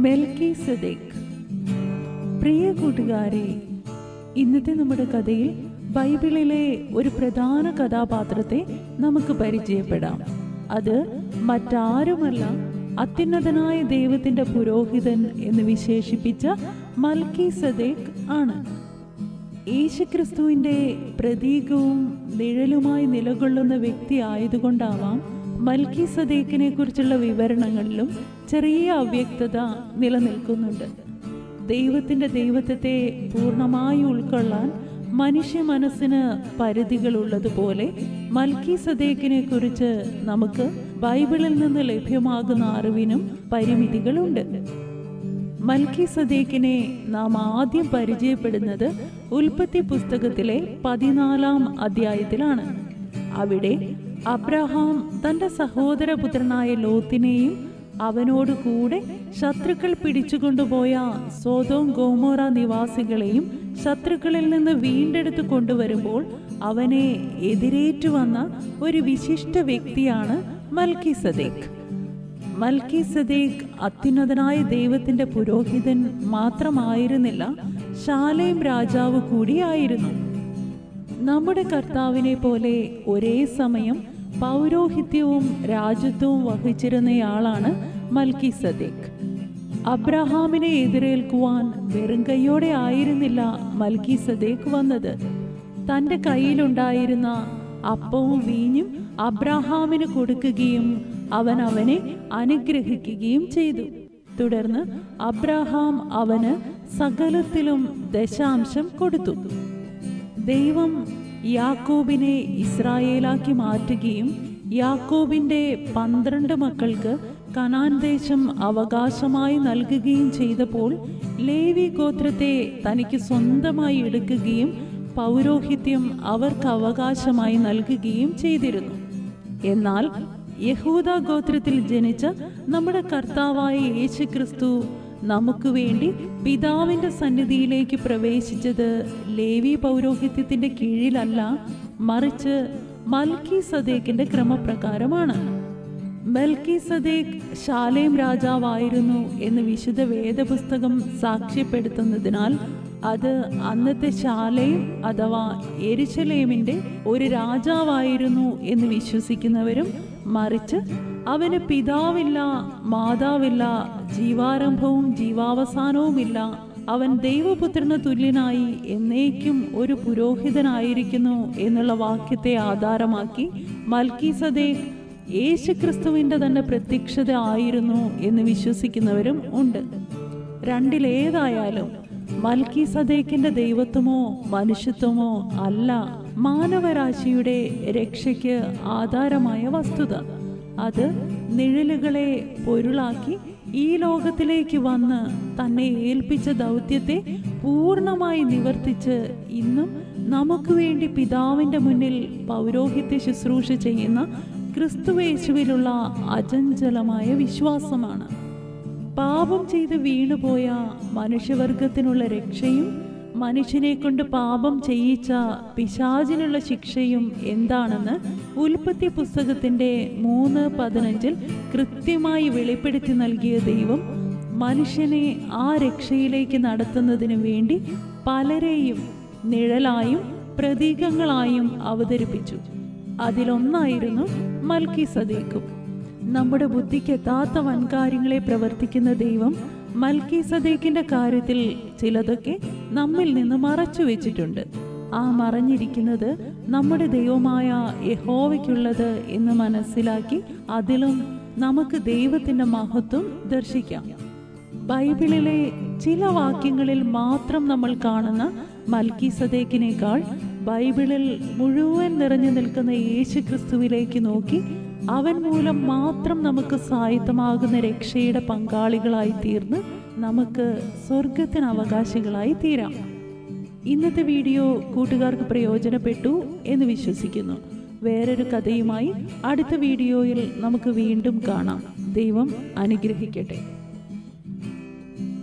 മെൽക്കിസെദേക്ക്. പ്രിയ കൂട്ടുകാരെ, ഇന്നത്തെ നമ്മുടെ കഥയിൽ ബൈബിളിലെ ഒരു പ്രധാന കഥാപാത്രത്തെ നമുക്ക് പരിചയപ്പെടാം. അത് മറ്റാരുമല്ല, അത്യുന്നതനായ ദൈവത്തിന്റെ പുരോഹിതൻ എന്ന് വിശേഷിപ്പിച്ച മൽക്കിസെദേക്ക് ആണ്. യേശുക്രിസ്തുവിന്റെ പ്രതീകവും നിഴലുമായി നിലകൊള്ളുന്ന വ്യക്തി ആയതുകൊണ്ടാവാം മൽക്കിസെദേക്കിനെ കുറിച്ചുള്ള വിവരണങ്ങളിലും ചെറിയ അവ്യക്തത നിലനിൽക്കുന്നുണ്ട്. ദൈവത്തിന്റെ ദൈവത്വത്തെ പൂർണ്ണമായി ഉൾക്കൊള്ളാൻ മനുഷ്യ മനസ്സിന് പരിധികളുള്ളതുപോലെ മൽക്കിസെദേക്കിനെ കുറിച്ച് നമുക്ക് ബൈബിളിൽ നിന്ന് ലഭ്യമാകുന്ന അറിവിനും പരിമിതികളുണ്ട്. മൽക്കിസെദേക്കിനെ നാം ആദ്യം പരിചയപ്പെടുന്നത് ഉൽപ്പത്തി പുസ്തകത്തിലെ 14-ാം അധ്യായത്തിലാണ്. അവിടെ അബ്രഹാം തന്റെ സഹോദരപുത്രനായ ലോത്തിനെയും അവനോട് കൂടെ ശത്രുക്കൾ പിടിച്ചുകൊണ്ടുപോയ സോദോം ഗോമോറ നിവാസികളെയും ശത്രുക്കളിൽ നിന്ന് വീണ്ടെടുത്തു കൊണ്ടുവരുമ്പോൾ അവനെ എതിരേറ്റുവന്ന ഒരു വിശിഷ്ട വ്യക്തിയാണ് മൽക്കിസെദേക്ക്. മൽക്കിസെദേക്ക് അത്യുന്നതനായ ദൈവത്തിന്റെ പുരോഹിതൻ മാത്രമായിരുന്നില്ല, ശാലേം രാജാവ് കൂടിയായിരുന്നു. നമ്മുടെ കർത്താവിനെ പോലെ ഒരേ സമയം പൗരോഹിത്യവും രാജ്യത്വവും വഹിച്ചിരുന്നയാളാണ് മൽക്കിസെദേക്ക്. അബ്രഹാമിനെ എതിരേൽക്കുവാൻ വെറും കൈയോടെ ആയിരുന്നില്ല മൽക്കിസെദേക്ക് വന്നത്. തൻ്റെ കയ്യിലുണ്ടായിരുന്ന അപ്പവും വീഞ്ഞും അബ്രഹാമിന് കൊടുക്കുകയും അവൻ അവനെ അനുഗ്രഹിക്കുകയും ചെയ്തു. തുടർന്ന് അബ്രഹാം അവന് സകലത്തിലും ദശാംശം കൊടുത്തു. ദൈവം യാക്കോബിനെ ഇസ്രായേലാക്കി മാറ്റുകയും യാക്കോബിന്റെ 12 മക്കൾക്ക് കനാൻ ദേശം അവകാശമായി നൽകുകയും ചെയ്തപ്പോൾ ലേവി ഗോത്രത്തെ തനിക്ക് സ്വന്തമായി എടുക്കുകയും പൗരോഹിത്യം അവർക്ക് അവകാശമായി നൽകുകയും ചെയ്തിരുന്നു. എന്നാൽ യഹൂദ ഗോത്രത്തിൽ ജനിച്ച നമ്മുടെ കർത്താവായ യേശുക്രിസ്തു നമുക്ക് വേണ്ടി പിതാവിന്റെ സന്നിധിയിലേക്ക് പ്രവേശിച്ചത് ലേവി പൗരോഹിത്യത്തിന്റെ കീഴിലല്ല, മറിച്ച് മൽക്കിസെദേക്കിന്റെ ക്രമപ്രകാരമാണ്. മൽക്കിസെദേക്ക് ശാലേം രാജാവായിരുന്നു എന്ന് വിശുദ്ധ വേദപുസ്തകം സാക്ഷ്യപ്പെടുത്തുന്നതിനാൽ അത് അന്നത്തെ ശാലേം അഥവാ യെരുശലേമിന്റെ ഒരു രാജാവായിരുന്നു എന്ന് വിശ്വസിക്കുന്നവരും, മറിച്ച് അവന് പിതാവില്ല, മാതാവില്ല, ജീവാരംഭവും ജീവാവസാനവുമില്ല, അവൻ ദൈവപുത്രന് തുല്യനായി എന്നേക്കും ഒരു പുരോഹിതനായിരിക്കുന്നു എന്നുള്ള വാക്യത്തെ ആധാരമാക്കി മൽക്കിസെദേക്ക് യേശുക്രിസ്തുവിന്റെ തന്നെ പ്രത്യക്ഷത ആയിരുന്നു എന്ന് വിശ്വസിക്കുന്നവരും ഉണ്ട്. രണ്ടിലേതായാലും മൽക്കിസെദേക്കിന്റെ ദൈവത്വമോ മനുഷ്യത്വമോ അല്ല മാനവരാശിയുടെ രക്ഷയ്ക്ക് ആധാരമായ വസ്തുത. അത് നിഴലുകളെ പൊരുളാക്കി ഈ ലോകത്തിലേക്ക് വന്ന് തന്നെ ഏൽപ്പിച്ച ദൗത്യത്തെ പൂർണ്ണമായി നിവർത്തിച്ച് ഇന്നും നമുക്ക് വേണ്ടി പിതാവിന്റെ മുന്നിൽ പൗരോഹിത്യ ശുശ്രൂഷ ചെയ്യുന്ന ക്രിസ്തുയേശുവിലുള്ള അചഞ്ചലമായ വിശ്വാസമാണ്. പാപം ചെയ്ത് വീണുപോയ മനുഷ്യവർഗത്തിനുള്ള രക്ഷയും മനുഷ്യനെ കൊണ്ട് പാപം ചെയ്യിച്ച പിശാചിനുള്ള ശിക്ഷയും എന്താണെന്ന് ഉൽപ്പത്തി പുസ്തകത്തിന്റെ 3:15 കൃത്യമായി വെളിപ്പെടുത്തി നൽകിയ ദൈവം മനുഷ്യനെ ആ രക്ഷയിലേക്ക് നടത്തുന്നതിന് വേണ്ടി പലരെയും നിഴലായും പ്രതീകങ്ങളായും അവതരിപ്പിച്ചു. അതിലൊന്നായിരുന്നു മൽക്കിസെദേക്കും. നമ്മുടെ ബുദ്ധിക്കെത്താത്ത വൻകാര്യങ്ങളെ പ്രവർത്തിക്കുന്ന ദൈവം മൽക്കിസെദേക്കിന്റെ കാര്യത്തിൽ ചിലതൊക്കെ നമ്മിൽ നിന്ന് മറച്ചു വെച്ചിട്ടുണ്ട്. ആ മറഞ്ഞിരിക്കുന്നത് നമ്മുടെ ദൈവമായ യഹോവയ്ക്കുള്ളത് എന്ന് മനസ്സിലാക്കി അതിലും നമുക്ക് ദൈവത്തിന്റെ മഹത്വം ദർശിക്കാം. ബൈബിളിലെ ചില വാക്യങ്ങളിൽ മാത്രം നമ്മൾ കാണുന്ന മൽക്കിസെദേക്കിനേക്കാൾ ബൈബിളിൽ മുഴുവൻ നിറഞ്ഞു നിൽക്കുന്ന യേശുക്രിസ്തുവിലേക്ക് നോക്കി അവൻ മൂലം മാത്രം നമുക്ക് സായത്തമാകുന്ന രക്ഷയുടെ പങ്കാളികളായി തീർന്ന് നമുക്ക് സ്വർഗത്തിന് അവകാശികളായി തീരാം. ഇന്നത്തെ വീഡിയോ കൂട്ടുകാർക്ക് പ്രയോജനപ്പെട്ടു എന്ന് വിശ്വസിക്കുന്നു. വേറൊരു കഥയുമായി അടുത്ത വീഡിയോയിൽ നമുക്ക് വീണ്ടും കാണാം. ദൈവം അനുഗ്രഹിക്കട്ടെ.